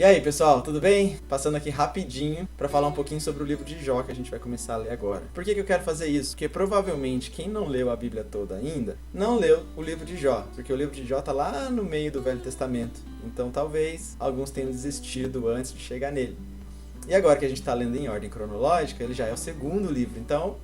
E aí, pessoal, tudo bem? Passando aqui rapidinho para falar um pouquinho sobre o livro de Jó que a gente vai começar a ler agora. Por que eu quero fazer isso? Porque provavelmente quem não leu a Bíblia toda ainda, não leu o livro de Jó, porque o livro de Jó tá lá no meio do Velho Testamento. Então talvez alguns tenham desistido antes de chegar nele. E agora que a gente está lendo em ordem cronológica, ele já é o segundo livro, então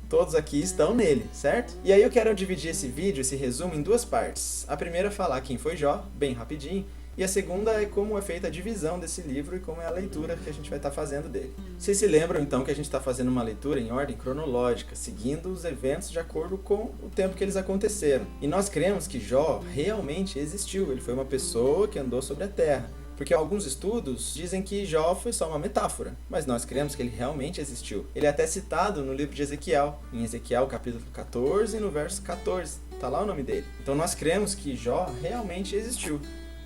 todos aqui estão nele, certo? E aí eu quero dividir esse vídeo, esse resumo, em duas partes. A primeira é falar quem foi Jó, bem rapidinho, e a segunda é como é feita a divisão desse livro e como é a leitura que a gente vai estar fazendo dele. Vocês se lembram então que a gente está fazendo uma leitura em ordem cronológica, seguindo os eventos de acordo com o tempo que eles aconteceram. E nós cremos que Jó realmente existiu, ele foi uma pessoa que andou sobre a terra. Porque alguns estudos dizem que Jó foi só uma metáfora, mas nós cremos que ele realmente existiu. Ele é até citado no livro de Ezequiel, em Ezequiel capítulo 14, no verso 14, tá lá o nome dele. Então nós cremos que Jó realmente existiu.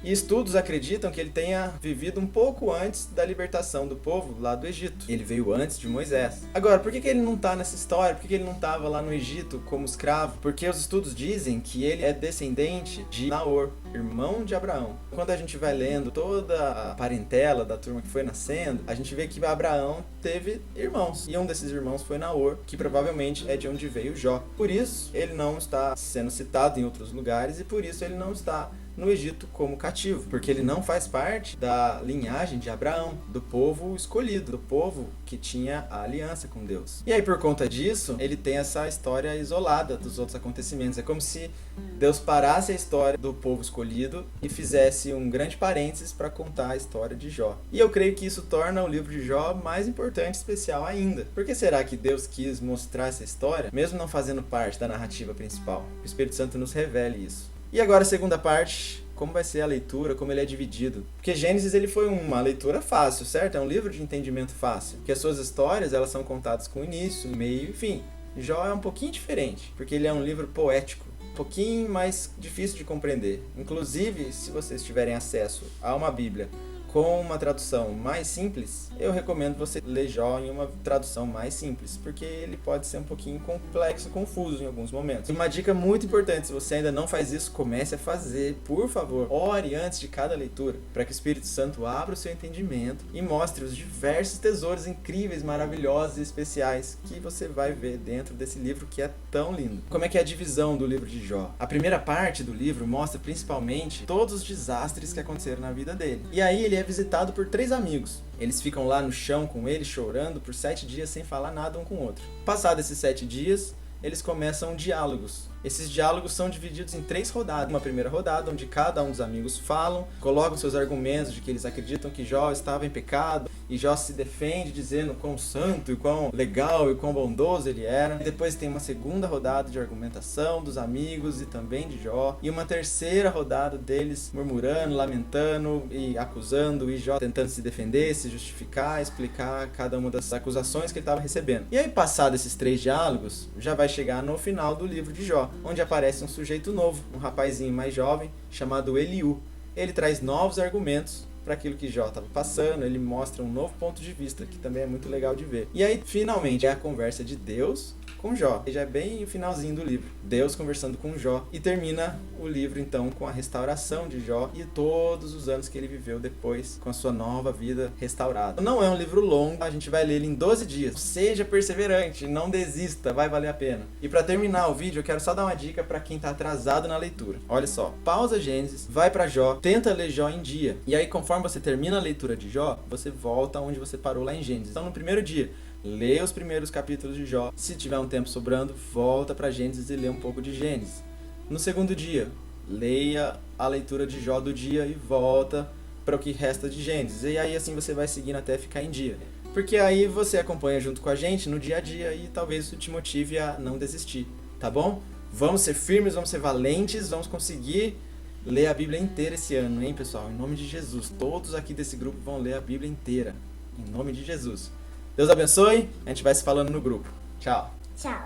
E estudos acreditam que ele tenha vivido um pouco antes da libertação do povo lá do Egito. Ele veio antes de Moisés. Agora, por que ele não está nessa história? Por que ele não estava lá no Egito como escravo? Porque os estudos dizem que ele é descendente de Naor, irmão de Abraão. Quando a gente vai lendo toda a parentela da turma que foi nascendo, a gente vê que Abraão teve irmãos. E um desses irmãos foi Naor, que provavelmente é de onde veio Jó. Por isso, ele não está sendo citado em outros lugares e por isso ele não está no Egito como cativo, porque ele não faz parte da linhagem de Abraão, do povo escolhido, do povo que tinha a aliança com Deus. E aí, por conta disso, ele tem essa história isolada dos outros acontecimentos. É como se Deus parasse a história do povo escolhido e fizesse um grande parênteses para contar a história de Jó. E eu creio que isso torna o livro de Jó mais importante e especial ainda. Por que será que Deus quis mostrar essa história, mesmo não fazendo parte da narrativa principal? O Espírito Santo nos revele isso. E agora a segunda parte, como vai ser a leitura, como ele é dividido. Porque Gênesis ele foi uma leitura fácil, certo? É um livro de entendimento fácil. Porque as suas histórias elas são contadas com início, meio e fim. Jó é um pouquinho diferente, porque ele é um livro poético, um pouquinho mais difícil de compreender. Inclusive, se vocês tiverem acesso a uma Bíblia com uma tradução mais simples, eu recomendo você ler Jó em uma tradução mais simples, porque ele pode ser um pouquinho complexo, confuso em alguns momentos. Uma dica muito importante, se você ainda não faz isso, comece a fazer, por favor. Ore antes de cada leitura, para que o Espírito Santo abra o seu entendimento e mostre os diversos tesouros incríveis, maravilhosos e especiais que você vai ver dentro desse livro que é tão lindo. Como é que é a divisão do livro de Jó? A primeira parte do livro mostra principalmente todos os desastres que aconteceram na vida dele. E aí ele é visitado por 3 amigos. Eles ficam lá no chão com ele, chorando por 7 dias sem falar nada um com o outro. Passados esses 7 dias, eles começam diálogos. Esses diálogos são divididos em 3 rodadas. Uma primeira rodada, onde cada um dos amigos falam, colocam seus argumentos de que eles acreditam que Jó estava em pecado, e Jó se defende dizendo quão santo, e quão legal, e quão bondoso ele era. E depois tem uma segunda rodada de argumentação dos amigos e também de Jó, e uma terceira rodada deles murmurando, lamentando e acusando, e Jó tentando se defender, se justificar, explicar cada uma das acusações que ele estava recebendo. E aí, passados esses 3 diálogos, já vai chegar no final do livro de Jó, onde aparece um sujeito novo, um rapazinho mais jovem, chamado Eliú. Ele traz novos argumentos para aquilo que Jó estava passando, ele mostra um novo ponto de vista, que também é muito legal de ver. E aí, finalmente, é a conversa de Deus com Jó. E já é bem o finalzinho do livro. Deus conversando com Jó. E termina o livro, então, com a restauração de Jó e todos os anos que ele viveu depois, com a sua nova vida restaurada. Não é um livro longo, a gente vai ler ele em 12 dias. Seja perseverante, não desista, vai valer a pena. E para terminar o vídeo, eu quero só dar uma dica para quem está atrasado na leitura. Olha só, pausa Gênesis, vai para Jó, tenta ler Jó em dia. E aí, conforme você termina a leitura de Jó, você volta onde você parou lá em Gênesis. Então, no primeiro dia, lê os primeiros capítulos de Jó. Se tiver um tempo sobrando, volta para Gênesis e lê um pouco de Gênesis. No segundo dia, leia a leitura de Jó do dia e volta para o que resta de Gênesis. E aí assim você vai seguindo até ficar em dia. Porque aí você acompanha junto com a gente no dia a dia e talvez isso te motive a não desistir, tá bom? Vamos ser firmes, vamos ser valentes, vamos conseguir ler a Bíblia inteira esse ano, hein, pessoal? Em nome de Jesus. Todos aqui desse grupo vão ler a Bíblia inteira. Em nome de Jesus. Deus abençoe. A gente vai se falando no grupo. Tchau. Tchau.